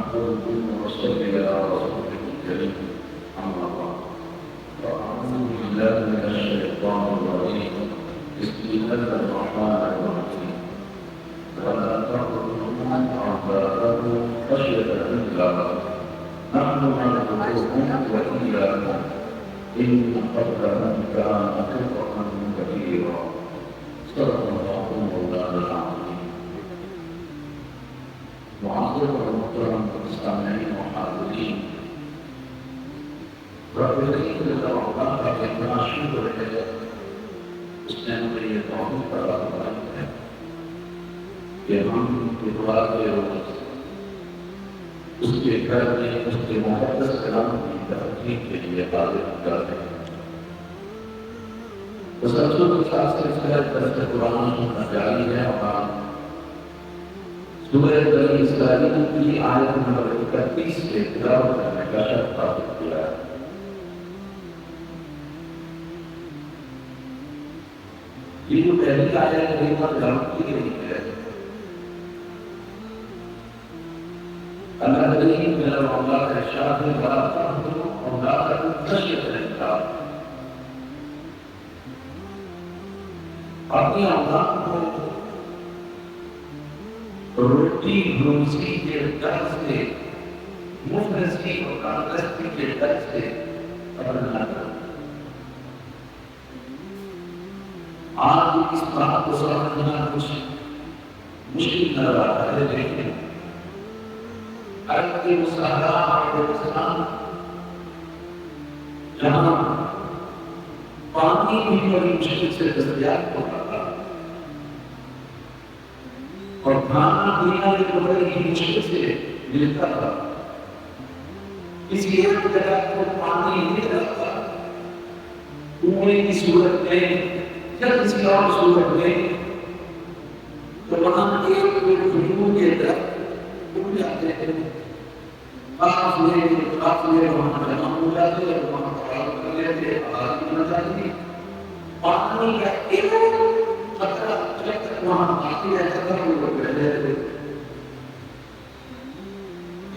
نحمده ونصلي على رسوله الكريم أما بعد فأعوذ بالله من الشيطان الرجيم بسم الله الرحمن الرحيم ولا تقتلوا أولادكم خشية إملاق نحن نرزقهم وإياكم إن قتلهم كان خطأ كبيرا صدق الله مولانا العظيم. معاذ المحترم المستمعين والحاضرين، رب العزة اللہ کا اتنا شکر ہے اس نے مجھے یہ توفیق عطا فرمائی ہے کہ ہم اتوار کے روز اس کے گھر میں اس کے مقدس کلام کی تحقیق کے لیے حاضر کرتے ہیں۔ تسلسل کے ساتھ سلسلہ درس قرآن جاری ہے اور سورہ بنی اسرائیل کی آیت نمبر 31 سے تلاوت کرنے کا شرط حاصل کیا ہے۔ یہ جو پہلی آیت ہے وہ تلاوت کی گئی ہے، اللہ کریم جل وعلا کا ارشاد ہے وَلَا تَقْتُلُوا أَوْلَادَكُمْ خَشْيَةَ إِمْلَاقٍ، اپنی اولاد کو روٹی روزی کے ڈر سے، مفلسی اور کارگستی کے ڈر سے قتل نہ کرو۔ آج اس بات کو سمجھنا کچھ مشکل نظر آتا ہے، لیکن عرب کے مصالحہ اور اسلام جہاں پانی بھی بڑی مشکل سے دستیاب ہوتا تھا اور کھانا پینا بھی بڑی ہی مشکل سے ملتا تھا، کسی ایک جگہ کو پانی نہیں رہتا، کنویں کی صورت میں یا کسی اور صورت میں، تو وہاں ایک کھجور کے درخت اگ جاتے ہیں، قافلے وہاں جمع ہو جاتے اور وہاں قرار کر لیتے، آواز بن جاتی، پانی کا ایک قطرہ جب تک وہاں باقی رہتا تھا وہ لوگ رہ جاتے۔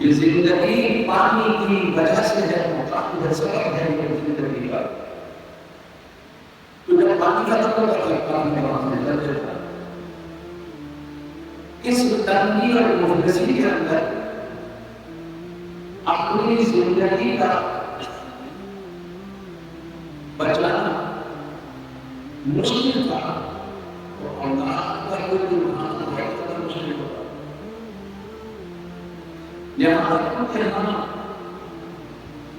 یہ زندگی پانی کی وجہ سے ہے، مقابل سبب ہے یہ زندگی کا۔ تو جب پانی ختم ہوتا تھا پانی وہاں سے جل جاتا۔ اس تنگی اور مفلسی کے اندر اپنی زندگی کا بچانا مشکل تھا، اور اولاد کا کوئی بہانا بہت زیادہ مشکل ہوتا۔ یہاں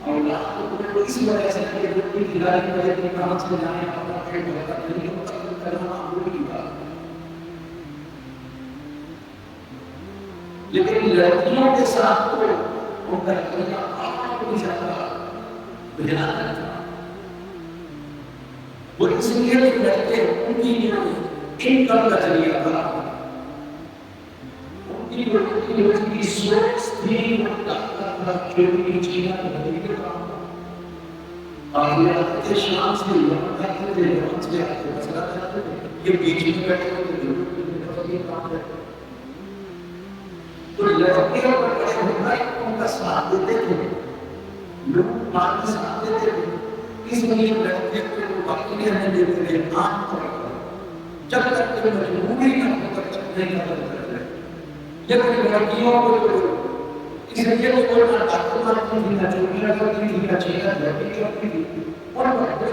اولاد کو اس وجہ سے کہ روٹی کھلانے کی وجہ سے کہاں سے جائیں اپنا پیٹ بھرتا نہیں ہوتا، کرنا معمول کی بات۔ لیکن لڑکیوں کے ساتھ تو وہ کرنا آپ کو زیادہ بھیانک تھا۔ وہ اس لیے لڑکے ان کی انکم کا ذریعہ تھا، ان کی روزی کی سورس تھی، چوری چینا نہیں کرتا، آخرات کے شام سے یمن جاتے تھے، یمن سے آتے مسئلہ جاتے تھے، یہ بیچ میں بیٹھے ہوتے تھے، یہ کام کرتے۔ تو لڑکیوں پر کیا ہوتا ہے ان کا ساتھ دیتے تھے، لوگ ماں کا ساتھ دیتے تھے، اس لیے لڑکے کو باقی رہنے دیتے تھے عام طور پر، جب تک کہ مجبوری نہ ہو تب تک نہیں قتل کرتے۔ لیکن لڑکیوں کو اس لیے کوئی نہ ڈاکٹر مارتی تھی، نہ چوریاں کرتی تھی، نہ چیزیں لڑکی کرتی تھی، اور بڑے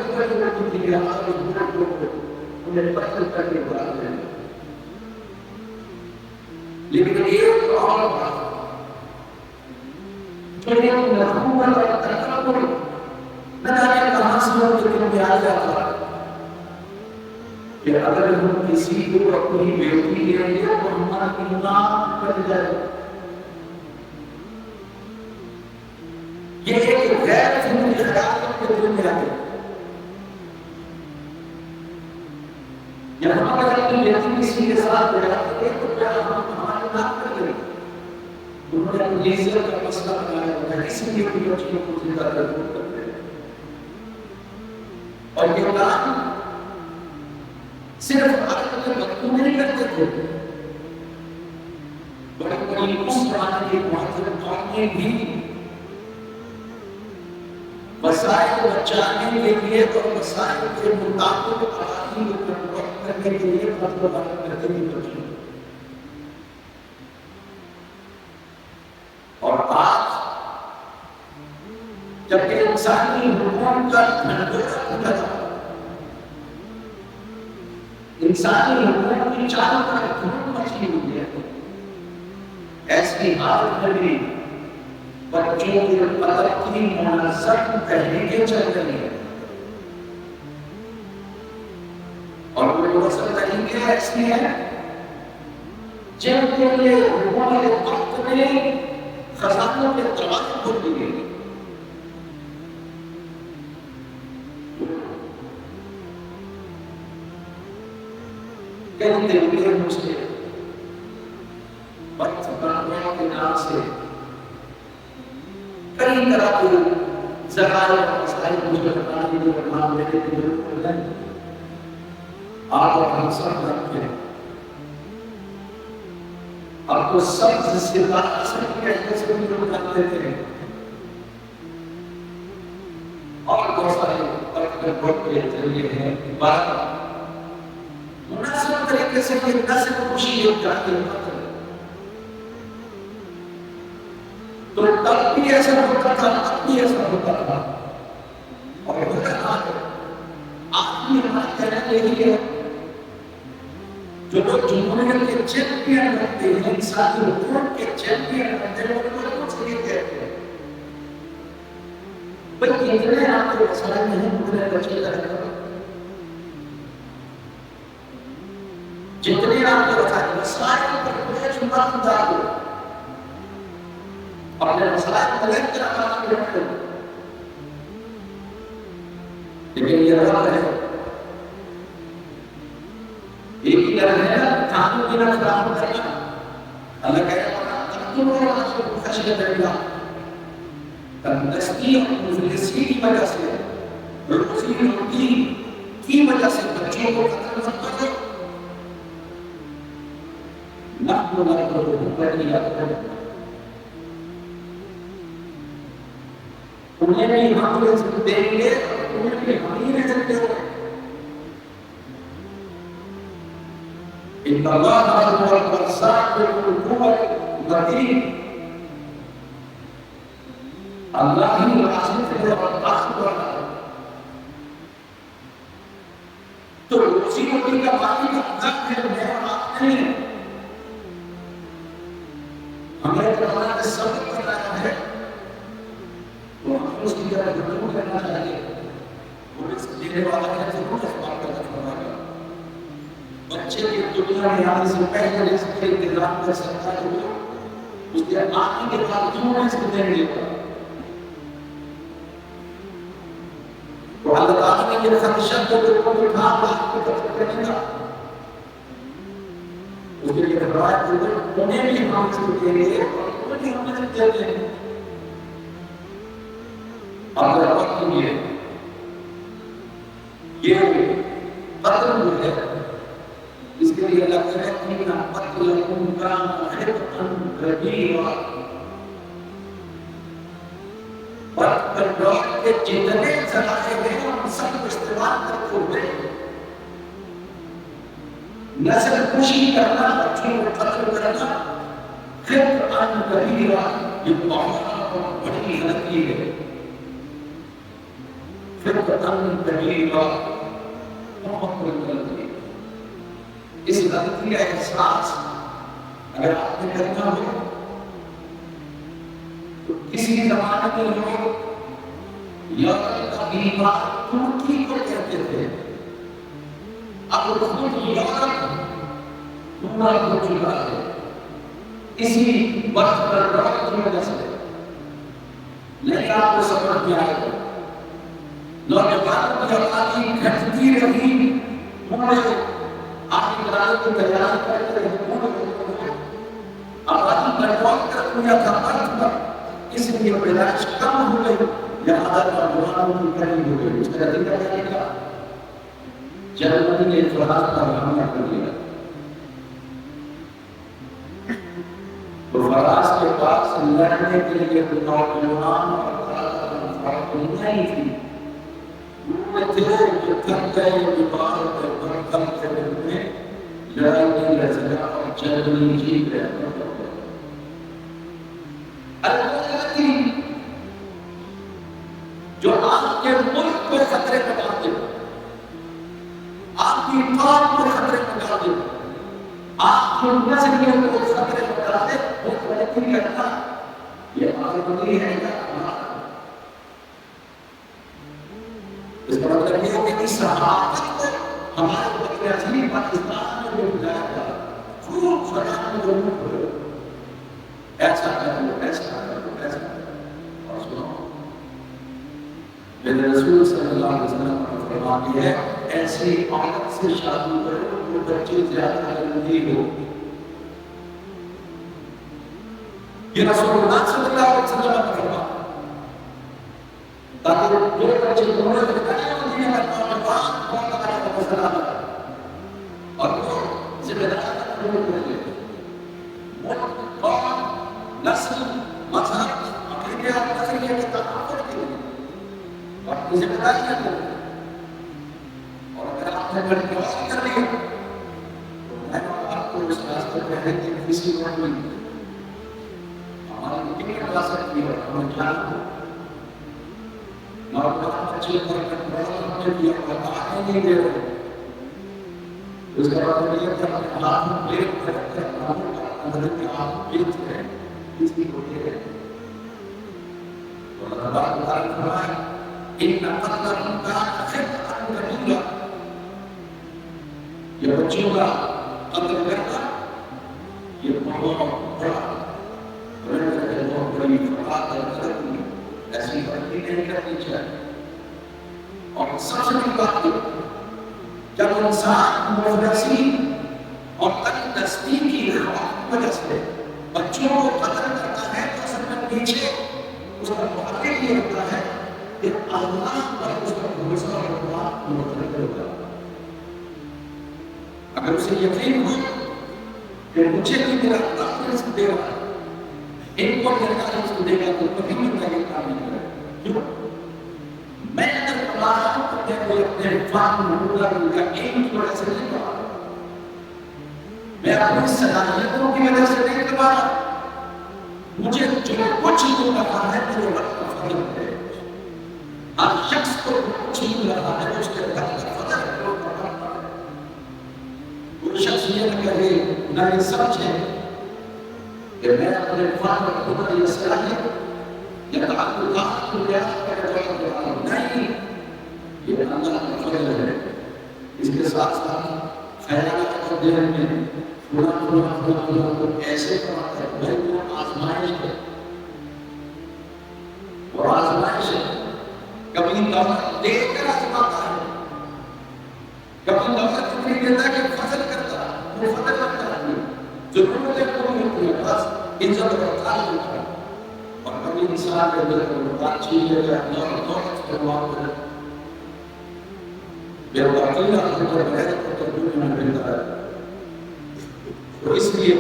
تھی انہیں قتل کر کے بلا دیں۔ لیکن ایک اور بات جو ایک نحوت اور تکبر نہ جانے کہاں سے وہ ذکر میں آ جاتا کہ اگر ہم کسی کو اپنی بیٹی دیں گے تو ہمارا ایمان کٹ جائے۔ یہ ایک غیر فطری خیال کے دل میں آتے۔ یہاں پر اپنی بیٹی کسی کے ساتھ بیٹھتے تو کیا ہم ہمارے نام کر لیں؟ انہوں نے لیزر کا مسئلہ بنایا ہوتا ہے، اس لیے بھی بچوں کو زندہ ضرور کرتے ہیں۔ اور یہ کام صرف آج کے وقت نہیں کرتے تھے، بڑی اس زمانے کے معذر قوم نے بھی وسائل بچانے کے لیے اور وسائل کے مطابق قوانین کو کنٹرول کرنے کے لیے مطلب کرتے ہیں. اور آج جب کہ انسانی حقوق کا ڈھنڈورا لگا، انسانی حقوق کی چاروں طرف دھوم مچی ہوئی ہے، ایسی حالت میں بھی بچوں کے قدر کی منظم تحریکیں چل رہی ہیں. اور وہ منظم تحریکیں ایسی ہیں جن کے لیے حکومت وقت میں خزانوں کے دروازے کھول دیے گئے. کئی طریقے مجھے وقت بنانے کے نام سے کئی طرح کے ذرائع اور مسائل مجھے بتانے کے نام میرے بالکل نہیں. آپ اور ہم سب رکھتے ہیں اب تو سب ستارہ سے کہتے سے بھی لوگ جانتے تھے اور بہت سارے وقت کے ذریعے ہیں بات مناسب طریقے سے یہ نسل خوشی ہو جاتی ہے. تو تب بھی ایسا ہوتا تھا، اب بھی ایسا ہوتا تھا اور ہوتا تھا. آج بھی ہمارا کہنا یہی ہے جو لوگ جمہوریت کے چیمپئن رکھتے ہیں، انسانی حقوق کے چیمپئن رکھتے ہیں، وہ لوگ سے یہ کہتے ہیں بھئی اتنے آپ کے وسائل نہیں اتنے بچے لگے جتنے آپ کے وسائل پر بوجھ مت ڈالو، اپنے مسائل کو ایک طرح کام کرتے ہیں. لیکن یہ رب ہے، ایک ہی رب ہے نا، قانون کی نہ خراب کرنا. اللہ کہہ رہا ہے تم لوگ آج کو خشیت اللہ تندرستی اور مفلسی کی وجہ سے، روزی روٹی کی وجہ سے بچوں کو قتل مت کرو. نحن نرزقهم بني آدم، انہیں بھی ہم رزق دیں گے، انہیں بھی ہم ہی رزق دیں گے. ان اللہ هو الرزاق ذو القوة المتين، اللہ ہی رازق ہے اور طاقت والا ہے. تو روزی روٹی کا مالک اللہ ہے، میں اور آپ نہیں. ہمیں قرآن میں سبق بتایا ہے تو ہم اس کی طرح ضرور کرنا چاہیے. وہ رزق دینے والا ہے، ضرور اسباب پیدا فرمائے گا. بچے کی دنیا میں آنے سے پہلے رزق کے انتظام کر سکتا ہے تو اس کے آنے کے بعد کیوں رزق دیں گے؟ تو اللہ تعالیٰ نے یہ خدشہ کو اٹھا آپ کو کرنے کا اس کے لیے روایت دیتے انہیں بھی ہم اس کے لیے انہیں بھی ہم مدد دیتے ہیں. اگر وقت یہ قتل جو ہے اس کے لیے اللہ کہہ رہے ہیں کہ قتل کان حرقا کبیرا. وقت پر لوٹ کے جتنے ذرائع ہیں ان سب کو استعمال کرتے ہوئے نسل خوشی کرنا، بچوں کو قتل کرنا حرقا کبیرا، یہ بہت بڑی غلطی ہے. حرقا کبیرا بہت بڑی غلطی ہے. اس غلطی کا احساس اگر آپ نے کرنا ہو تو کسی زمانے میں لوگ یورپ کا بیمار ترکی کو کہتے تھے، اب خود یورپ پورا ہو چکا ہے اسی وقت پر روک کی وجہ سے. لیکن آپ کو سمجھ میں آئے گا نوجوانوں کی آبادی گھٹتی رہی، پورے آگے بڑھانے کی تیاری کرتے رہے، آبادی کنٹرول کر دیا تھا ارتھ پر، اس لیے پیدائش کم ہو گئی، لہذا نوجوانوں کی کمی ہو گئی. اس کا نتیجہ کیا نکلا؟ جرمنی نے اتحاد پر حملہ کر دیا. مراز کے پاس لڑنے کے لیے نوجوان اور نہیں تھی، وہ تھے جو تھک گئے بیمار پہ برکم کے دل میں لڑائی نہیں رہ سکا اور جنگلی جیت گئے۔ الگ جو آپ کے ملک کو خطرے میں ڈال دے، آپ کی قوم کو خطرے میں ڈال دے، آپ کی نسلیت کو خطرے میں ڈال دے، وہ غلطی کرنا یہ آزادی ہے یا ہمارا؟ اس کا مطلب یہ ہے کہ اس صحافت کو ہمارے وطن عظیم پاکستان میں جو بجایا گیا خوب فرمان ضرور کرو، ایسا کرو، ایسا کرو، ایسا کرو۔ اور سنو، میرے رسول صلی اللہ علیہ وسلم نے فرمایا ہے ایسی عورت سے شادی کرو جو بچے زیادہ جلدی ہو۔ یہ رسول اللہ صلی اللہ علیہ وسلم نے فرمایا تاکہ جو بچے دونوں کے بچے ہوتی ہیں اور وہ ذمہ دار نسل مذہب عقیدے اور نظریے کے تحفظ کے لیے اور ذمہ داریاں کو، اور اگر آپ نے برداشت کر لی تو میں آپ کو اس راستے پہ ہے کہ کسی وقت میں ہماری فکر لا سکتی ہے، ہمیں جانتے نوجوان بچے پر کنٹرول نے کیا اور آگے نہیں دے رہے، اس کا مطلب یہ کہ اپنے ہاتھ میں پلیٹ رکھ کر قانون کا اندر کے ہاتھ پلیٹ ہے کسی کو دے رہے ہیں۔ تو اللہ تعالیٰ فرمائے ان قتلهم كان خطأ كبيرا، یہ بچوں کا قتل کرنا یہ بہت بڑا بہت بڑی خطا ہے، ایسی غلطی نہیں کرنی چاہیے۔ اور سب سے بڑی بات یہ جب انسان مفلسی اور تنگ دستی کی وجہ سے بچوں کو قتل کرتا ہے تو اصل میں پیچھے اس کا واقع یہ ہوتا ہے کہ اللہ پر اس کا بھروسہ اور اعتماد متنوع ہوگا۔ اگر اسے یقین ہو کہ مجھے بھی میرا اللہ رزق دے رہا ہے، ان کو میرا رزق دے گا تو کبھی بھی میں یہ کام نہیں کرے۔ کیوں؟ میں اگر اللہ کو اپنے فان مولہ کا ایک کی وجہ سے نہیں کہا، میں اپنی صلاحیتوں کی وجہ سے نہیں کہا، مجھے جو کچھ دے رہا ہے میرے رب کا فضل ہے۔ ہر شخص کو کچھ مل رہا ہے اس کے رب کا فضل ہے۔ کوئی شخص یہ نہ کہے نہ یہ سمجھے کہ میں اپنے فان اور قدرت یہ صلاحیت یا تعلقات کو بیان کر رہا ہوں، نہیں، یہ اللہ کا فضل ہے۔ اس کے ساتھ ساتھ خیالات کو دیر میں فلاں ایسے کماتا ہے بھائی وہ آزمائش ہے، وہ آزمائش ہے۔ کبھی دولت دے کر آزماتا ہے، کبھی دولت اتنی دیتا کہ فضل کرتا ہے، وہ فضل کرتا ہے، ضرورت ہے کوئی ہوتی ہے بس عزت اور تعلق ہوتا ہے۔ اور کبھی انسان کے اندر بات چیز ہے کہ دولت سے معاف کرے، بے وقیلہ اندر غیر کو تربیت میں ملتا ہے۔ تو اس لیے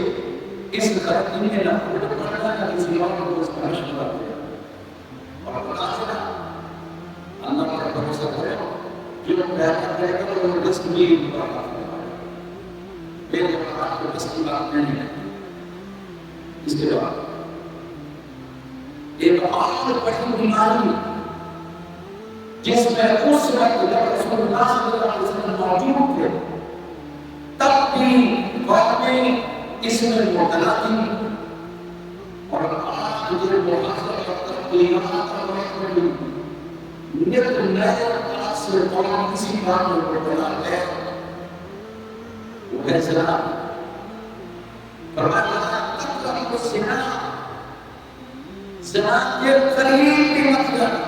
اس غلطی میں نہ پڑھنا نہ کسی اور کو اس کا مشورہ دیا اور مناسبہ اللہ پر بھروسہ کرے، جو پیدا کرے گا وہ رزق بھی بڑھا میرے آپ کو رزق کی بات نہیں ہے۔ اس کے بعد ایک اور بڑی بیماری جس میں اس وقت جب رسول اللہ صلی اللہ علیہ وسلم موجود تھے تب بھی قومیں اس میں مبتلا تھی، اور آج مجھے محاصرہ اور تقلیمات اور وقت میں نت نئے انداز سے قوم کسی کام میں مبتلا ہے، وہ ہے زنا۔ فرمایا تقرب الزنا، زنا کے قریب بھی مت جانا۔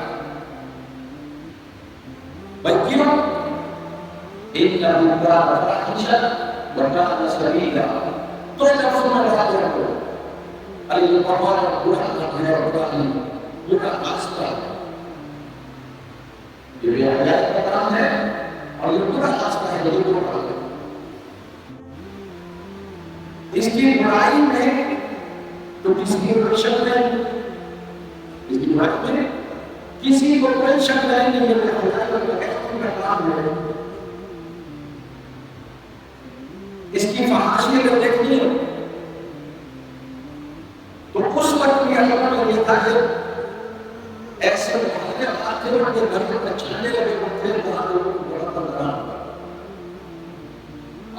بھائی کیوں؟ إِنَّهُ كَانَ فَاحِشَةً وَكَانَ سَبِيلًا، تو نفسوں میں بات کرو یہ بہت برا ہے، برا راستہ ہے، یہ بے حیائی کا کام ہے اور یہ برا راستہ ہے، یہ برا ہے۔ اس کی برائی میں تو کسی کی کوئی شک نہیں، اس کی بات میں کسی کو کوئی شک نہیں کہ یہ خدا کا کلام ہے۔ اس کی فحاشی کو دیکھنی ہے تو اس وقت بھی اللہ نے یہ تھا کہ ایسے محلے آتے ہیں کہ گھر میں چلنے لگے ہوتے ہیں وہاں لوگوں کو بڑا پندران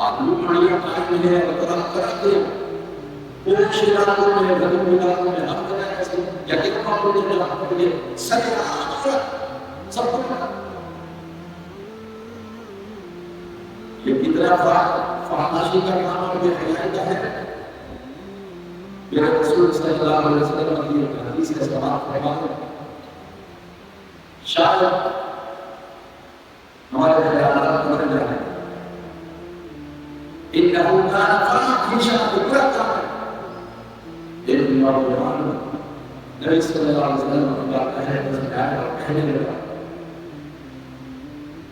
آدمی مڑیاں قائم ہے اقرام کراتے پوچھ علاقوں میں گھروں علاقوں میں ہم کریں ایسے یا کتنا بڑے علاقوں کے لیے سر سب کو یہ کتنا فحاشی کا کام اور بے حیائی کا ہے۔ میرے رسول صلی اللہ علیہ وسلم کی ایک حدیث کا سماعت فرماتے ہیں، شاید ہمارے خیالات بدل جائیں، انہو کان فاحشا برا کام ہے، ایک نوجوان نبی صلی اللہ علیہ وسلم کی بات کہے تو کہنے لگا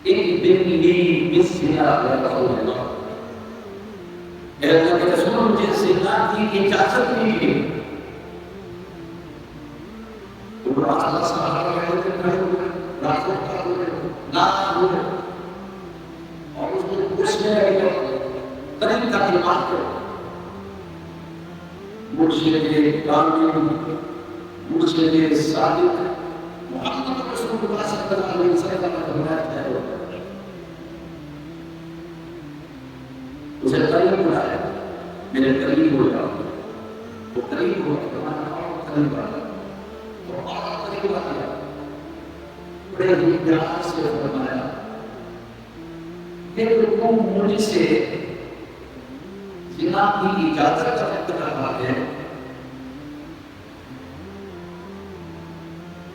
ائذن لی بالزنا یا رسول اللہ، اے اللہ کے رسول مجھے زنا کی اجازت دیجیے۔ تو راستہ صحابہ کہتے ہیں راستہ کا نہ ہوئے اور اس کو پوچھنے لگے قریب تک بات کرو، مرشد کامل مرشد صادق محمد رسول اللہ صلی اللہ علیہ وسلم کا فرمایا ہے اسے قریب بلایا، میرے قریب ہو جاؤ، وہ قریب ہو قریب آ اور قریب آ گیا، بڑے ہی پیار سے فرمایا کہ تم مجھ سے زنا کی اجازت کا رہا ہے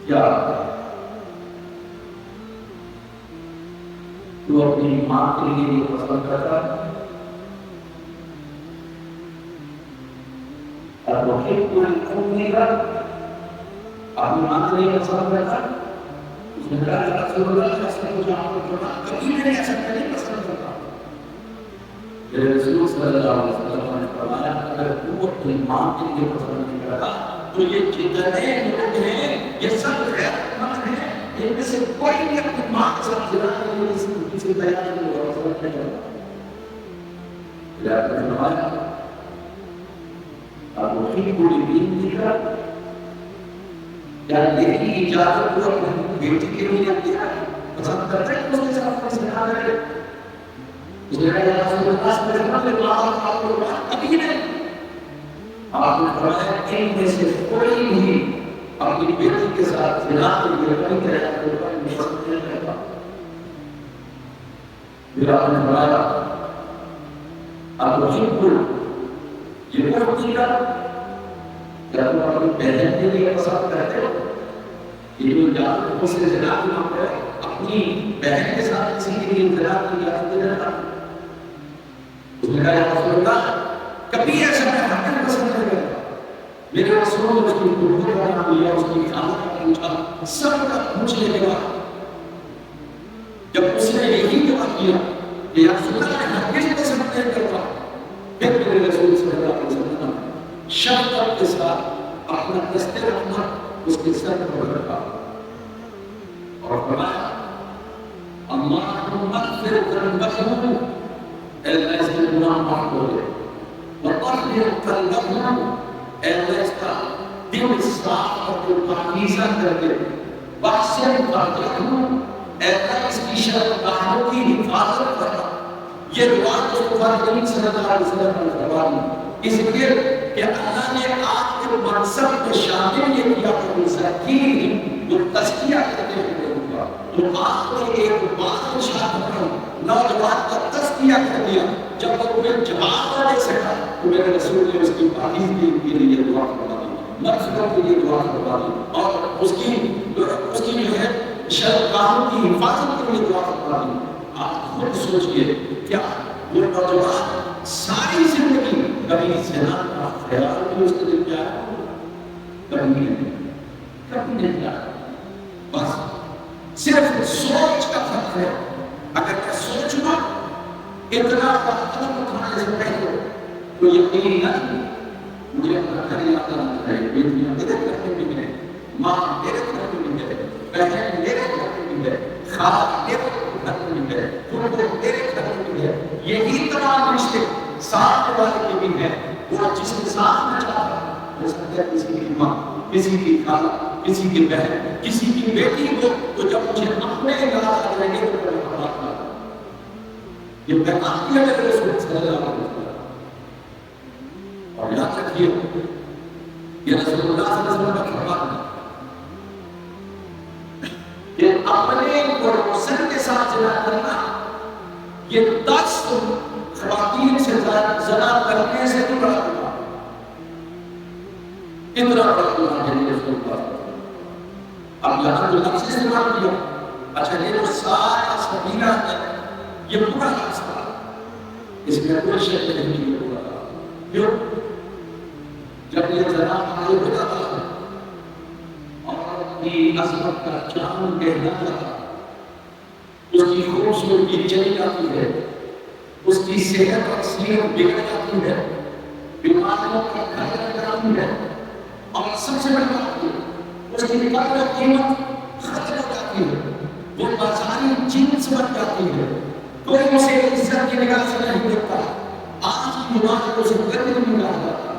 کیا تو اپنی ماں کے لیے یہ پسند کرتا ہے؟ اور وہ کوئی خون نہیں کر اپنی ماں کے لیے پسند کرتا ہے؟ اس نے کہا کہ رسول اللہ اس نے مجھے آپ کو فرمایا کبھی میں ایسا نہیں پسند کرتا۔ میرے رسول صلی اللہ علیہ وسلم نے فرمایا اگر تو اپنی ماں کے لیے پسند نہیں کرتا تو یہ جتنے لوگ ہیں یہ سب غیرت مند ہیں، ان میں سے کوئی بھی اپنی ماں کے ساتھ زنا کرنے کی کسی تیار نہیں ہو رہا ہے۔ اللہ نے فرمایا اب وہی کوئی دین دکھا یا یہی اجازت کو اپنی بیٹی کے لیے دیا پسند کرتے ہیں اس کے ساتھ زنا کرے؟ اس نے کہا یا رسول اللہ صلی اللہ علیہ وسلم آپ کو ابھی نہیں، آپ نے فرمایا ان میں سے کوئی بھی اپنی بیٹی کے ساتھ زنا کے لیے کوئی تیار نہیں کرتا۔ پھر آپ نے فرمایا اب وحب یہ کرتی کا کیا تم اپنی بہن کے لیے پسند کرتے ہو؟ یہ جو جانتے اس سے زنا کی مانگ رہے اپنی بہن کے ساتھ کسی کے لیے زنا کی اجازت دے رہا؟ اس نے کہا یا رسول اللہ کبھی ایسا میں حقیقت پسند نہیں کرتا، میرے رسول نے اس کی قربت کا نام لیا، اس کی خامت کا پوچھا، سب کا پوچھنے کے بعد جب اس نے یہی جواب دیا کہ یا رسول اللہ میں حقیقت پسند نہیں کرتا، پھر میرے رسول صلی اللہ علیہ وسلم شفقت کے ساتھ اپنا دست رحمت اس کے سر پر رکھا اور فرمایا اللہم اغفر ذنبہ، اے اللہ اس کے گناہ معاف کر دے، وطہر قلبہ، اے اللہ اس کا دل صاف اور پاکیزہ کر دے، واحسن فرجہ، اے اللہ اس کی شرمگاہوں کی حفاظت کرنا۔ یہ دعا مصطفیٰ کریم صلی اللہ علیہ وسلم نے فرمائی، اس لیے کہ اللہ نے آپ کے منصب میں شامل یہ کیا کہ ذکیر جو تزکیہ کرتے ہوئے ہوگا، تو آپ نے ایک بات شاہد نوجوان کا تزکیہ کر دیا، جب وہ کوئی جواب نہ دے سکا تو میرے رسول نے اس کی پاکیزگی کے لیے دعا کروا دی، مغفرت کے لیے دعا کروا دی، اور اس کی جو ہے شرمگاہوں کی حفاظت کے لیے دعا کروا دی۔ آپ خود سوچئے کیا وہ نوجوان ساری زندگی کبھی زنا کا خیال بھی اس کے دل میں آیا؟ کبھی نہیں آیا، بس صرف سوچ کا فرق ہے۔ اگر میں سوچوں اتنا قدم اٹھانے سے پہلے تو یقیناً مجھے اپنا گھر یاد آنا ہے، بیٹیاں میرے گھر میں بھی ہے، ماں میرے گھر میں بھی ہے، بہن میرے گھر میں بھی ہے، خالہ میرے گھر میں بھی ہے، پھوپھو میرے گھر میں بھی ہے، یہی تمام رشتے ساتھ والے کے بھی ہیں۔ وہ جس کے ساتھ میں چاہتا ہو سکتا ہے کسی کی ماں، کسی کی خالہ، کسی کی بہن، کسی کی بیٹی ہو، تو جب مجھے اپنے یاد آ جائیں گے تو میں بات کروں۔ یہ پیغام دیا میرے رسول صلی اللہ علیہ وسلم، اور یاد رکھیے یہ رسول اللہ صلی اللہ علیہ وسلم کا فرمان ہے کہ اپنے پڑوسن کے ساتھ زنا کرنا یہ 10 خواتین سے زنا کرنے سے بھی بڑا گناہ ہے۔ اتنا بڑا گناہ ہے رسول اللہ۔ اب یہاں جو لفظ استعمال کیا، اچھا یہ جو سارا سبیلہ ہے یہ پورا راستہ، اس میں کوئی شک نہیں ہوگا۔ کیوں؟ جب یہ زنا معلوم ہو جاتا ہے اور کی عظمت کا چاند کہنا تھا، اس کی خوبصورتی چلی جاتی ہے، اس کی صحت اور صحت بگڑ جاتی ہے، بیماریوں کا گھر لگ جاتی ہے، اور سب سے بڑی بات یہ اس کی قدر و قیمت ختم ہو جاتی ہے، وہ بازاری جنس بن جاتی ہے، کوئی اسے عزت کی نگاہ سے نہیں دیکھتا۔ آج کی دنیا کو اسے گندی نہیں کہا جاتا،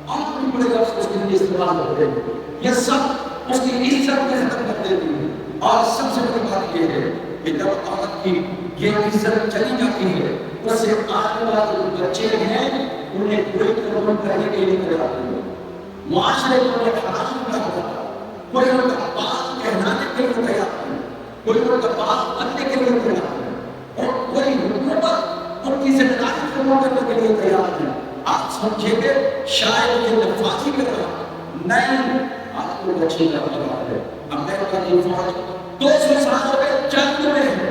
اور بھی بڑے لفظ اس کے لیے استعمال ہوتے ہیں، یہ سب اس کی عزت کو ختم کر دیتی ہے۔ اور سب سے بڑی بات یہ ہے کہ جب عورت کی یہ عزت چلی جاتی ہے، اس سے آنے والے جو بچے ہیں انہیں کوئی قربان کرنے کے لیے تیار نہیں، معاشرے کو انہیں حرام کر رہا، کوئی ان کا بات کہلانے کے لیے تیار نہیں، کوئی ان کا بات بننے کے لیے تیار نہیں، اور کوئی حکومت ان کی ذمہ داری قبول کرنے کے لیے تیار نہیں۔ آپ سمجھیں گے شاید یہ نفاذی کر رہا نہیں، آپ کو اچھی طرح لگا ہے امریکہ کی فوج 200 سال ہو گئے جنگ میں ہے،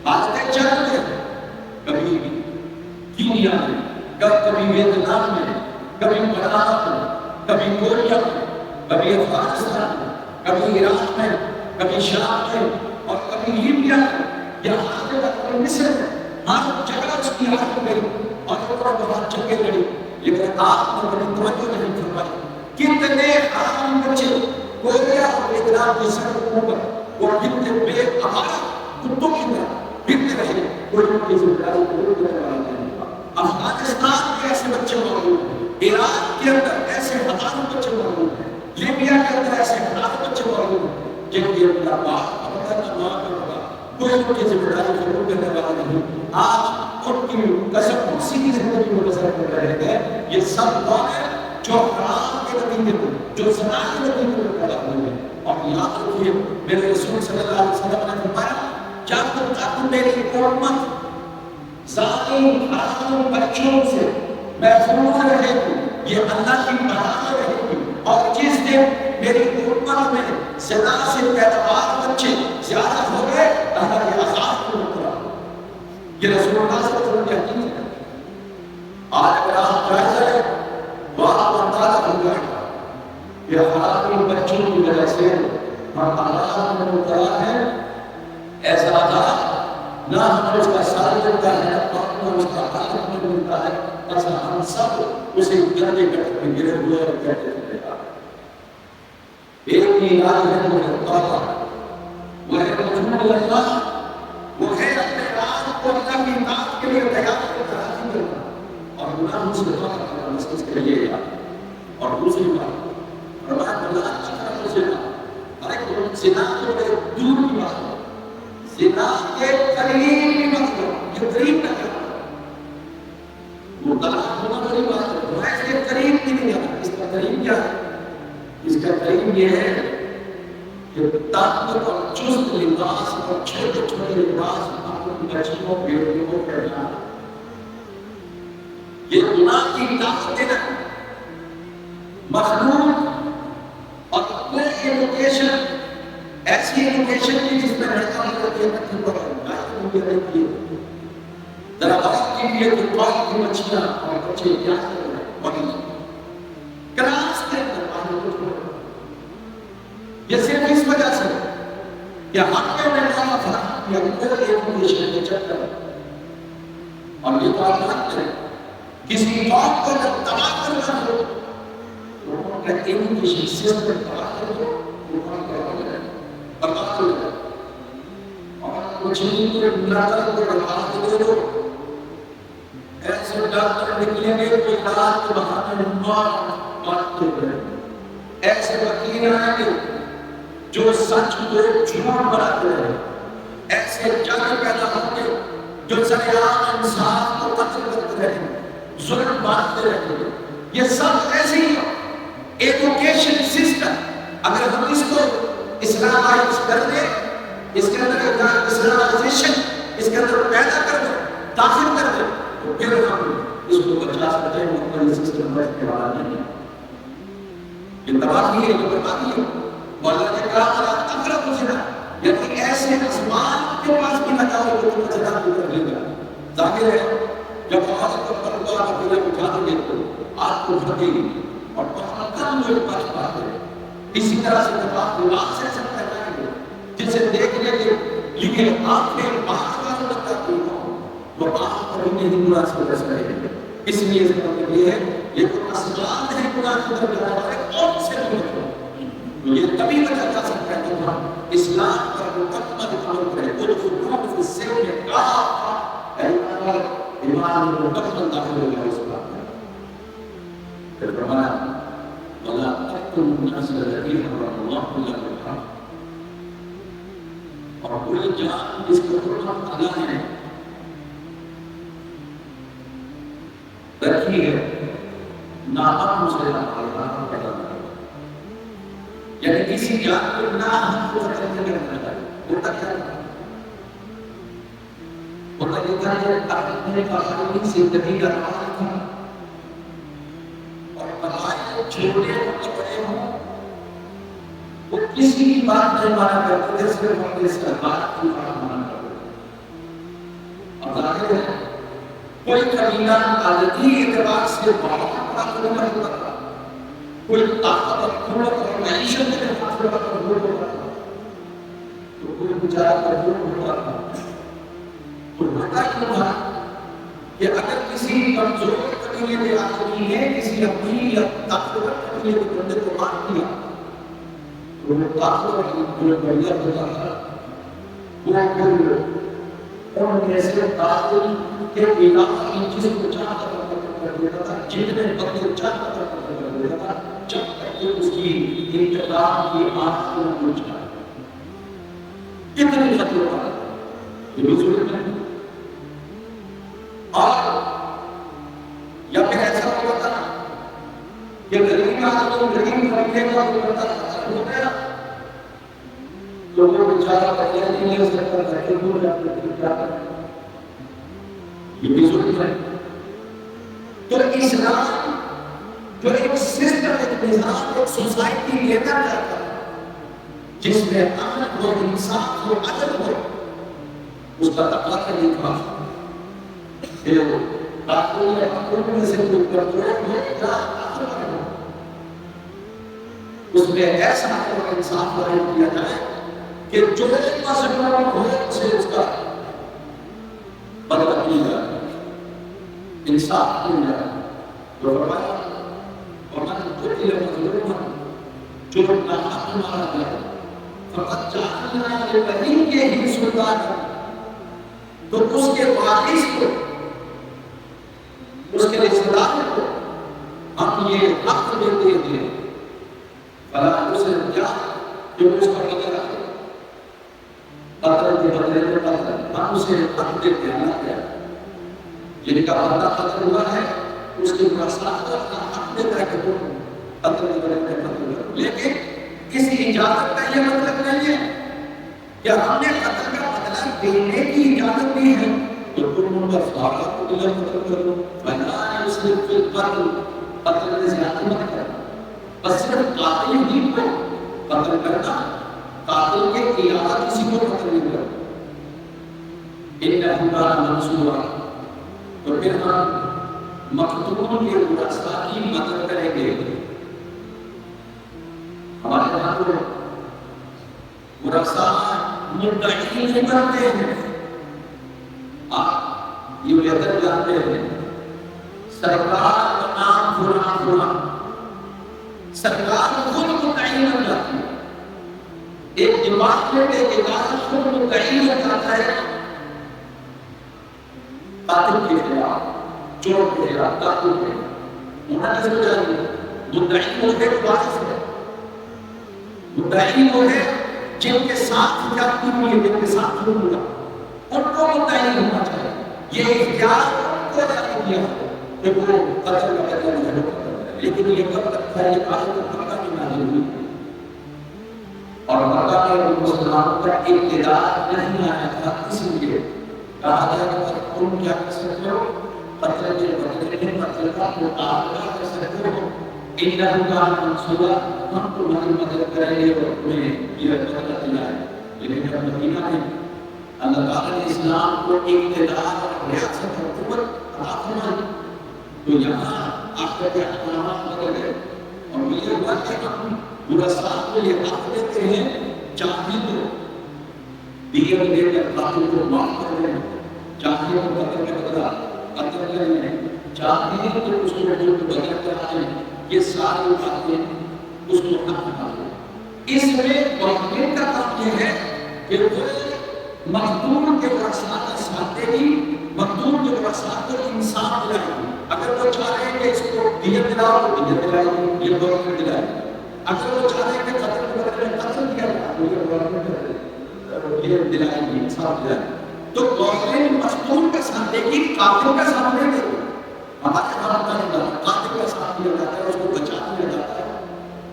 حالت جنگ میں ہے، کبھی کینیا میں، کبھی ویتنام میں، کبھی بنارس میں، کبھی کوریا میں، کبھی افغانستان میں، کبھی عراق میں، کبھی شام میں، اور کبھی لیبیا میں، یہاں تک مصر میں، ہر جگہ اس کی آگ گئی اور بہت جنگیں لڑی، لیکن آپ نے بڑی توجہ نہیں فرمائی۔ کتنے حرام بچے کوریا اور ویتنام کی سڑکوں پر وہ کتنے بے آہارا کتوں کی طرح پھرتے رہے، کوئی ان کی ذمہ داری پوری کرنے والا نہیں۔ افغانستان میں ایسے بچے موجود ہیں، عراق کے اندر ایسے ہزاروں بچے موجود ہیں، لیبیا کے اندر ایسے ہزاروں بچے موجود ہیں جن کی اپنا باپ اپنا ماں ہوگا، کوئی ان کی ذمہ داری پوری کرنے والا نہیں۔ آج ان کی قسم اسی کی زندگی میں بسر کر رہے ہیں۔ یہ سب لوگ ہیں جو حرام کے نتیجے میں، جو زنا کے نتیجے میں پیدا ہوئے ہیں۔ اور یاد رکھیے میرے رسول صلی اللہ علیہ وسلم نے فرمایا جب تک میری امت ظالم حرام بچوں سے محفوظ رہے گی، یہ اللہ کی پناہ میں رہے گی، اور جس دن میری امت میں زنا سے پیداوار بچے زیادہ ہو گئے اللہ کے عذاب کو اترا۔ یہ رسول اللہ صلی اللہ علیہ وسلم کی حدیث ہے۔ آج اگر آپ جائزہ ہے وہاں اندازہ ہو جائے گا کہ حرام بچوں کی وجہ سے ہم اللہ میں مبتلا ہیں، ایسا عذاب نہ ہمیں اس کا سال ملتا ہے اور اس کا حالت میں ملتا ہے، ایسا ہم سب اسے گندے کٹ میں گرے ہوئے اور کہتے چلے جا رہے ہیں۔ ایک ہی علاج ہے وہ ہے توبہ، وہ ہے رسول اللہ، وہ ہے اپنے آپ کو اللہ کی اطاعت کے لیے تیار کرنا اور گناہوں سے توبہ کرنا، اس کے لیے یاد۔ اور دوسری بات فرمایا اللہ کی طرف سے ارے زنا تو دور کی بات ہے، زنا کے قریب بھی مت کرو، یہ قریب نہ کرو، وہ طلاق ہونا بڑی بات ہے، وہ اس کے قریب بھی نہیں جانا۔ اس کا قریب کیا ہے؟ اس کا قریب یہ ہے کہ طاقت اور چست لباس اور چھوٹے چھوٹے لباس اپنی بچیوں بیٹیوں کو پہنانا، یہ گناہ کی طاقت ہے۔ مخلوق اور کوئی ایجوکیشن ایسی ایجوکیشن کی جس میں لڑکا لڑکی اکٹھی پڑھے گی، ذرا وقت کے لیے تو پانی کی مچھلیاں اور بچے کیا کر رہے ہیں بڑی کلاس کے اندر پانی کو چھوڑ، یہ صرف اس وجہ سے کہ حق میں نہ فرق یا کوئی ایجوکیشن کے چکر، اور یہ تو آپ جانتے ہیں کسی قوم کو جب تباہ کرنا ہو کا ایجوکیشن سسٹم تباہ کر دو، وہ کام کروا دے برباد ہو جائے، اور کچھ نہیں تو نظر کو برباد دے دو. ایسے ڈاکٹر نکلیں گے تو علاج کے بہانے باتیں کریں، ایسے وکیل آئیں گے جو سچ کو جھوٹ بناتے رہے، ایسے جج پیدا ہوں گے جو سریعان انصاف کو قتل کرتے رہے، ظلم بانٹتے رہے. یہ سب ایسے ہی ایجوکیشن سسٹم اگر ہم اس کو اسلامائز کر دیں، اس کے اندر اسلامائزیشن اس کے اندر پیدا کر دیں، داخل کر دیں، تو پھر ہم اس کو بچا سکتے ہیں. مختلف سسٹم میں استعمال نہیں، یہ تباہی ہے، یہ بربادی ہے. مولا نے کہا اقرب الزنا، یعنی ایسے آسمان کے پاس بھی نہ جاؤ جو تم زنا کر لے گا. ظاہر ہے جب عورت کو پردہ کا پہلے اٹھا دیں گے تو آپ کو پھٹے گی اور بہت کم لوگ بچ پاتے ہیں. اسی طرح سے جب آپ دماغ سے سب پھیلائیں گے جسے دیکھنے کے لیے آپ کے باہر کا لگتا ہو تو آپ کو انہیں گناہ سے بچ رہے ہیں. اس لیے اس کا مطلب یہ ہے یہ تو اسباب ہے گناہ کی طرف جانا ہے اور سے بچو. یہ تبھی بچا جا سکتا ہے جب ہم اسلام پر مکمل عمل کریں. وہ خود کو سے کہا ایمان کو مکمل داخل ہو گیا اس بات میں. پھر فرمایا وَلَا تَقْتُلُوا النَّفْسَ الَّتِي حَرَّمَ اللَّهُ إِلَّا بِالْحَقِّ، اور کوئی جان جس کو حرمت اللہ نے رکھی ہے ناحق سے اللہ پیدا کرے، یعنی کسی جان کو ناحق کو قتل نہیں کرنا چاہیے. ہوتا کیا ہے؟ ہوتا یہ ہے اپنے قانونی زندگی کا نام تھا اور بلائے چھوٹے ہوں بڑے ہوں وہ کسی کی بات نہیں مانا کرتے تھے، صرف اپنے سرکار کی بات مانا کرتے تھے. اور ظاہر ہے کوئی قبیلہ عادتی اعتبار سے بہت بڑا قبیلہ ہوتا تھا، کوئی طاقت اور قوت اور معیشت کے حاصل پر مضبوط ہوتا تھا تو کوئی بیچارہ مجبور ہوتا تھا. تو ہوتا کیوں تھا کہ اگر کسی کمزور قبیلے کے آدمی نے کسی اپنی یا طاقتور قبیلے کے بندے کو مار دیا تو وہ طاقتور جو قبیلہ ہوتا تھا وہ پھر ان میں سے قاتل کے علاقہ کی جس کو چاہتا کر دیتا تھا، جتنے بندے چاہتا کر دیتا تھا جب تک کہ اس کی انتقام کی آنکھ کو نہ جائے. کتنی خطرہ ہے یہ بھی ضرورت ہے. اور یا پھر ایسا ہوتا تھا کہ غریب آدمی غریب قبیلے کا ہو گیا تو وہ بیچارہ پہلے نہیں لے سکتا تھا کہ دور جاتے تھے کیا کریں. یہ بھی ضرورت ہے. تو اسلام جو ایک سسٹم ایک نظام ایک سوسائٹی لینا چاہتا ہے جس میں امن ہو انصاف ہو عدل ہو اس کا تقاضا نہیں تھا کہ قانون میں سے کوئی کنٹرول ہو یا عدل ہو. اس میں ایسا اور انصاف قائم کیا جائے کہ جو مظلوم ہو اسے اس کا بدلہ کیا جائے، انصاف کیا جائے. تو فرمایا وَمَنْ قُتِلَ مَظْلُومًا، جو ناحق مارا گیا فقد جعلنا لِوَلِيِّهِ سُلْطَانًا، تو اس کے وارث کو اس کے رشتہ دار کو ہم یہ حق دیتے ہیں فلا يُسْرِفْ کیا جو اس پر قتل کرے قتل کے بدلے میں قتل ہم اسے حق دیتے ہیں. اللہ کیا جن کا بندہ قتل ہوا ہے اس کے مراسلات کو اپنا حق دیتا ہے کہ تم قتل کے بدلے میں قتل کرو. لیکن اس اجازت کا یہ مطلب نہیں ہے کہ ہم نے قتل کا بدلہ دینے کی اجازت دی ہے تو تم ان پر سوالہ کو دلہ قتل کرو. وَلَا يُسْرِفْ فِي الْقَتْلِ، قتل میں زیادہ مت کرنا. بس صرف قاتل ہی کو قتل کرنا، قاتل کے علاوہ کسی کو قتل نہیں کرنا. إِنَّهُ كَانَ مَنْصُورًا، تو پھر ہم مقتول کے ورثاء کی مدد کریں گے. ہمارے یہاں تو ورثاء مدعی نہیں کرتے ہیں. آپ یہ بہتر جانتے ہیں سرکار کا نام فلاں فلاں، سرکار خود متعین ہو جاتی ہے. ایک ڈپارٹمنٹ ایک ادارہ خود متعین ہو جاتا ہے قاتل کے خلاف، چور کے خلاف، قاتل کے خلاف. ہونا کس کو چاہیے؟ متعین ہو گئے وارث ہے، متعین ہو گئے جن کے ساتھ جاتی ہوئی جن کے ساتھ ہوگا ان کو متعین ہونا چاہیے. یہ اختیار ان کو جاری کیا ہے کہ وہ قتل کا بدلہ نہیں کرے. لیکن یہ کب تک ہے؟ یہ آیت مکہ میں نازل ہوئی اور مکہ میں مسلمانوں کا اقتدار نہیں آیا تھا، اس لیے کہا گیا کہ تم کیا کر سکتے ہو؟ قتل کے بدلے میں قتل کا مقابلہ کر سکتے ہو. انہو کان منصورا، ہم تمہاری مدد کریں گے اور تمہیں یہ بدلہ دلائیں. لیکن جب مدینہ میں اللہ تعالیٰ نے اسلام کو اقتدار اور ریاست اور قوت عطا فرمائی تو یہاں آپ کے احکامات بدل گئے. اور یہ ہوا کہ ہم برسات کو یہ حق دیتے ہیں چاہیے تو دیگر دے کر قاتل کو معاف کر دیں، چاہیے تو قتل کا بدلہ قتل کر لیں، چاہیے تو اس کو جو بدل کر آئیں. یہ ساری باتیں اس کو حق دیں. اس میں گورنمنٹ کا کام یہ ہے کہ وہ مقتول کے ورثاء کا ساتھ دے گی، مقتول کے ورثاء کو انصاف دلائے گی. اگر وہ چاہ رہے ہیں کہ اس کو دیت دلاؤ تو دیت دلائے گی، یہ گورنمنٹ دلائے گی. اگر وہ چاہ رہے ہیں کہ قتل کے بدلے میں قتل کیا جائے تو یہ گورنمنٹ یہ دلائے گی، انصاف دلائے گی. تو گورنمنٹ مقتول کا ساتھ دے گی، قاتل کا ساتھ نہیں دے گی. ہمارے بھارت کا نہیں، قاتل کا ساتھ دیا جاتا ہے، اس کو بچا دیا جاتا ہے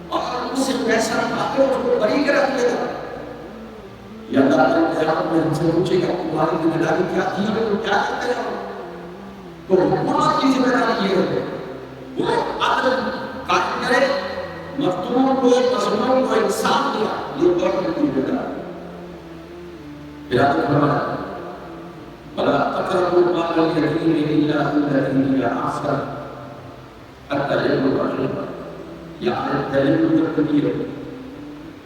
اور اس سے پیسہ اٹھا کے اس کو بری کرا دیا جاتا ہے. یا اللہ قیامت میں ہم سے پوچھے گا تمہاری ذمہ داری کیا تھی تو کیا کرتے ہو؟ تو حکومت کی ذمہ داری یہ ہے وہ عدل قائم کرے، مظلوم کو مظلوم کو انصاف دیا، یہ گورنمنٹ کی ذمہ داری. ارادہ فرمایا ولا تقربوا مال اليتيم الا بالتي هي احسن حتى يبلغ اشده. یہاں دلیل تقدیر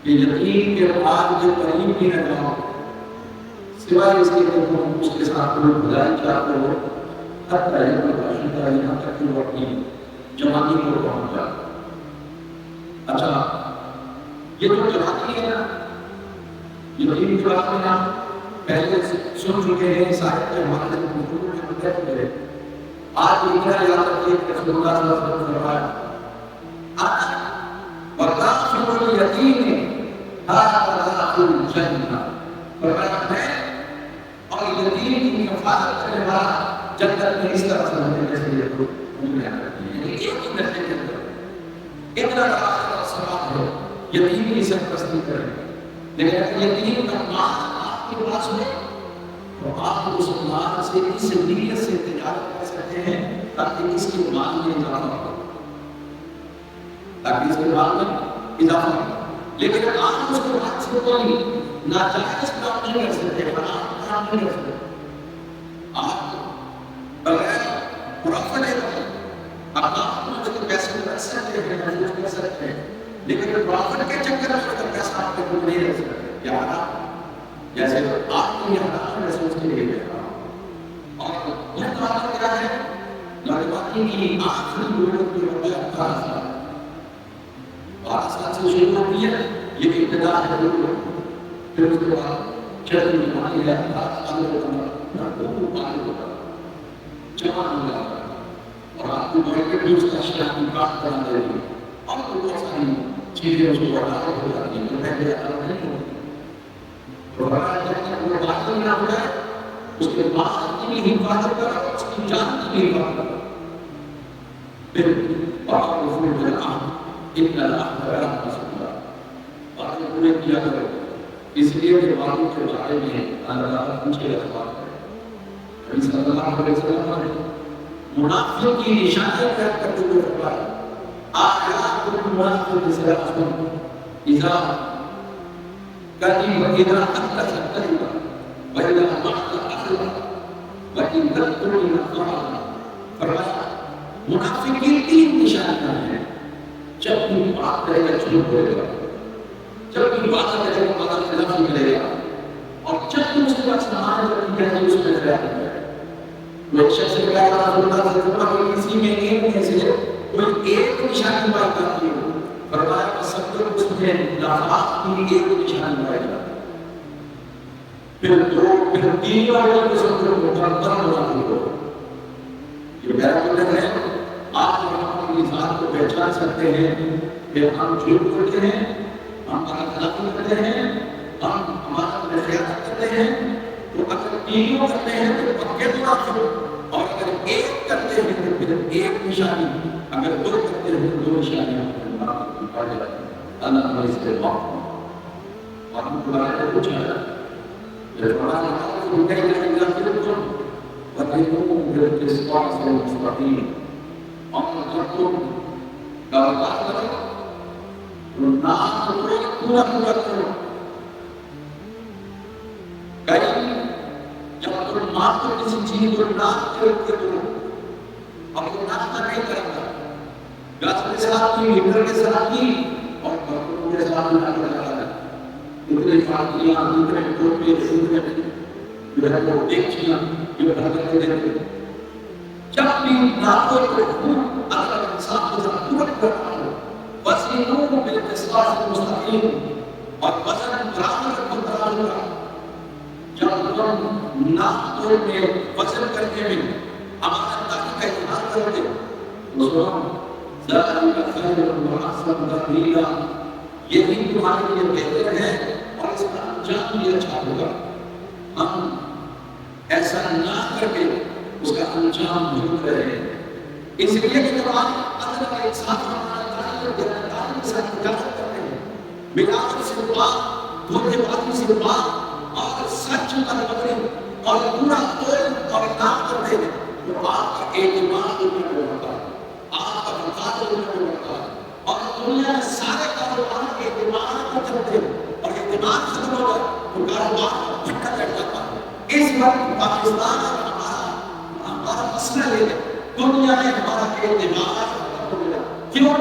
کہ یتیم کے مال کے قریب بھی نہ جاؤ سوائے اس کے کہ تم اس کے ساتھ کوئی بھلائی چاہتے ہو حتى يبلغ اشده، یہاں تک کہ وہ اپنی جوانی کو پہنچ جائے. اچھا یہ جو جوانی ہے نا، یتیم کے بارے میں آپ پہلے سن چکے ہیں، صاحب کے ہمارے گفتگو میں مدد کرے. آج اتنا یاد رکھیے کہ رسول اللہ صلی اللہ علیہ وسلم نے فرمایا وَقَافِرُ الْيَتِيمِ هَذَا فِي الْجَنَّةِ، فرمایا میں اور یتیم کی حفاظت کرنے والا جنت میں اس طرح سے ہونے جیسے یہ لوگ دنیا کرتی ہیں. ایک ہی درجے کے اندر اتنا بڑا ثواب ہے یتیم کی سرپرستی کریں. لیکن اگر یتیم کا مال آپ کے پاس ہو تو آپ اس مال سے اس نیت سے تجارت کر سکتے ہیں تاکہ اس کے مال میں اضافہ ہو، تاکہ اس کے مال میں اضافہ ہو. لیکن آپ اس کے مال سے کوئی ناجائز کام نہیں کر سکتے، حرام کام نہیں کر سکتے. آپ بغیر پروفٹ ہے آپ اس کے پیسے رکھ سکتے ہیں، محفوظ کر سکتے ہیں، لیکن پروفٹ کے چکر میں اگر پیسہ آپ کے کو نہیں رکھ سکتے یا حرام جیسے آپ کے لیے حرام ویسے اس کے لیے بھی حرام. اور یہ بات کیا ہے؟ لڑکاتی کی آخری ضرورت جو ہے 18 سال، 12 سال سے شروع ہوتی ہے یہ ابتدا ہے ضرورت. پھر اس کے بعد چلتی بیماری ہے 18 سال کے بعد جوان ہو جاتا ہے اور آپ کو مارکیٹ میں اس کا شیعہ کی بات بنا دے گی اور بہت ساری چیزیں اس کو بڑھا ہو جاتی ہیں جو پہلے الگ نہیں ہوتی. تو بڑا جب تک وہ بات نہ ہو جائے اس کے بعد کی بھی حفاظت کرو، اس کی جان کی بھی حفاظت کرو. پھر بات رسول اللہ اتنا اللہ رحمۃ اللہ باتیں پورے کیا کرو. اس لیے کہ باتوں کے بارے میں اللہ تعالیٰ پوچھے گا بات کرے. نبی صلی اللہ علیہ وسلم نے منافق کی نشانیاں بیان کرتے ہوئے فرمایا آیات المنافق ثلاث اذا كذب اذا حدث كذب واذا وعد اخلف واذا اؤتمن خان. فرمایا منافق کی 3 نشانیاں ہیں. جب بھی بات کرے گا جھوٹ بولے گا، جب بھی بات کرے گا بات خلاف نکلے گا، اور جب بھی اس کے پاس نماز پڑھنی ہے اس میں خیال کرے گا. وہ شخص نے کہا رسول اللہ صلی اللہ علیہ وسلم کسی میں ایک میں سے کوئی ایک نشانی پائی جاتی ہو فرمایا کہ سب لوگ اس میں نفاق کی ایک نشانی پائی جاتی ہے، پھر دو پھر تین اور اس کو مکمل بنا دو. یہ میرا مطلب ہے آپ ہم اپنی ذات کو پہچان سکتے ہیں کہ ہم جھوٹ بولتے ہیں، ہم غلطی کرتے ہیں، ہم ہمارا خیانت کرتے ہیں. تو اگر تینوں کرتے ہیں تو پکے منافق، اور اگر ایک کرتے ہیں تو پھر ایک نشانی، اگر دو کرتے ہیں تو دو نشانیاں منافق کی پائی جاتی ہیں. اللہ ہمیں اس سے معاف کرے. اور ہم قرآن نے پوچھا ہے کہ قرآن کو کہہ رہے ہیں کہ تم وَتَيْنُوا بِالْقِسْطَاسِ الْمُسْتَقِيمِ، اور جب تم کاروبار کرو تو نام کو پورا پورا کرو. کہیں جب تم ماں کو کسی چیز کو نام کے رکھتے کرو، اب وہ نام کا نہیں کریں گا، گاس کے ساتھ کی، ہٹر کے ساتھ کی، اور برتنوں کے ساتھ نام کرتا ہے. اتنے فاتحیاں، اتنے ٹوپے، اتنے جو ہے وہ دیکھیاں جو بھر کر دیتے. جب بھی ناموں کو خوب اگر انسان کو پورا کرنا ہو، وَزِنُوا بِالْقِسْطَاسِ الْمُسْتَقِيمِ، اور وزن برابر کو برابر کرو. جب تم ناموں میں وزن کرنے میں امانتداری کا اظہار کرو گے تو ذَلِكَ خَيْرٌ وَأَحْسَنُ تَأْوِيلًا، یہی تمہارے لیے بہتر ہے اور اس کا انجام بھی اچھا ہوگا. ہم ایسا نہ کر کے اس کا انجام بھول رہے ہیں. اس لیے کہ جب آپ اللہ کا ایک ساتھ ہمارا تعلق کے ساتھ اجازت کرتے ہیں، ملاوٹ سے پاک، دھوکے بازی سے پاک، اور سچ پر مبنی اور پورا توڑ اور کام کرتے ہیں، تو آپ کا اعتماد ان میں ہوتا ہے، آپ کا مقابلہ ان میں ہوتا ہے. اور دنیا میں سارے کاروبار اعتماد کو کرتے ہیں، اور اعتماد ختم ہوگا تو کاروبار پھٹا لگ جاتا ہے. اس وقت پاکستان اور ہمارا مسئلہ یہ ہے، دنیا میں ہمارا اعتماد ختم ہو گیا. کیوں؟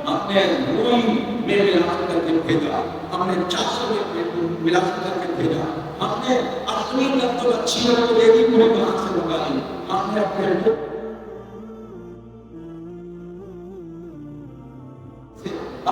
ہم نے روئی میں ملاوٹ کر کے بھیجا، ہم نے چاول میں ملاوٹ کر کے بھیجا، ہم نے اپنی لفظ جو اچھی لوگ لے گی پورے باہر سے منگا لی، ہم نے اپنے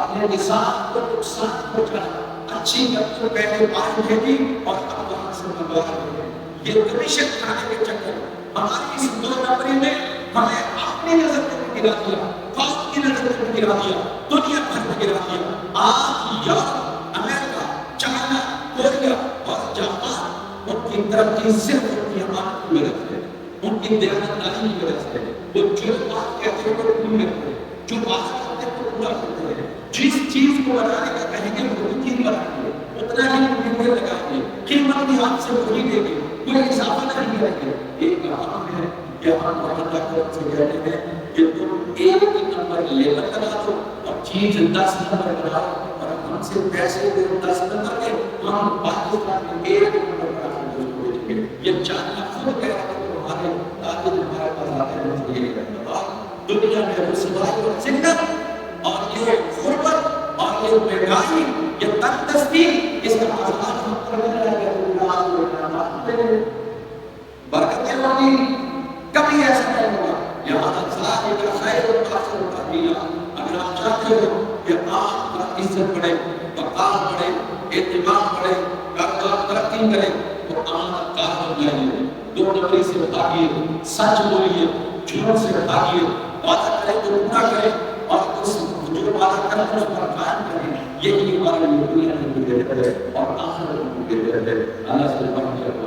اپنے نظام کو نقصان پہنچایا. اچھی لفظ پہلے باہر بھیجی اور اب وہاں سے منگوا رہے ہیں. یہ کمیشن کھانے کے چکر ہماری اس دو نمبری میں ہمیں اپنی نظر میں گرا دیا، فوج کی نظر میں گرا دیا، دنیا بھر میں گرا دیا. آج یورپ، امریکہ، چائنا، کوریا اور جاپان ان کی ترقی صرف ان کی امانت کی وجہ سے، ان کی دیانتداری کی وجہ سے. وہ جو بات کہتے ہیں وہ پوری کرتے ہیں، جو بات کرتے ہیں وہ پورا کرتے ہیں. جس چیز کو بنانے کا کہیں گے وہ چیز بنائیں گے، اتنا ہی قیمتیں لگائیں گے، قیمت بھی آپ سے وہی دیں گے، کوئی اضافہ نہیں کریں گے. ایک کام ہے کہ ہم محمد اکرم سے کہتے ہیں کہ تم ایک نمبر لیبل لگا دو اور چیز 10 نمبر بناؤ، اور ہم سے پیسے دے 10 نمبر کے، ہم پاکستان میں ایک نمبر بنا کر بھیجیں گے. یہ چاہنا خود کہہ رہا ہے کہ ہمارے تاجر ہمارے پاس آتے ہیں اس لیے دنیا میں رسوائی اور ذلت اور یہ غربت اور یہ بیکاری، یہ تندرستی، اس کا آزاد ہم کرنے لگے. برکتیں ہوگی، کبھی ایسا نہیں ہوگا. یہاں ذالک خیر وأحسن تأویلا. اگر آپ چاہتے ہو کہ آپ کا عزت بڑھے، وقار بڑھے، اعتماد بڑھے، کاروبار ترقی کرے، تو امانت کار بن جائیے. دو نمبری سے بھاگیے، سچ بولیے، جھوٹ سے بھاگیے، وعدہ کریں تو پورا کریں، اور اس جو وعدہ کریں اس پر قائم کریں. یہی ہمارے لیے دنیا میں بھی بہتر ہے اور آخرت میں بھی بہتر ہے. اللہ سے بڑھ کر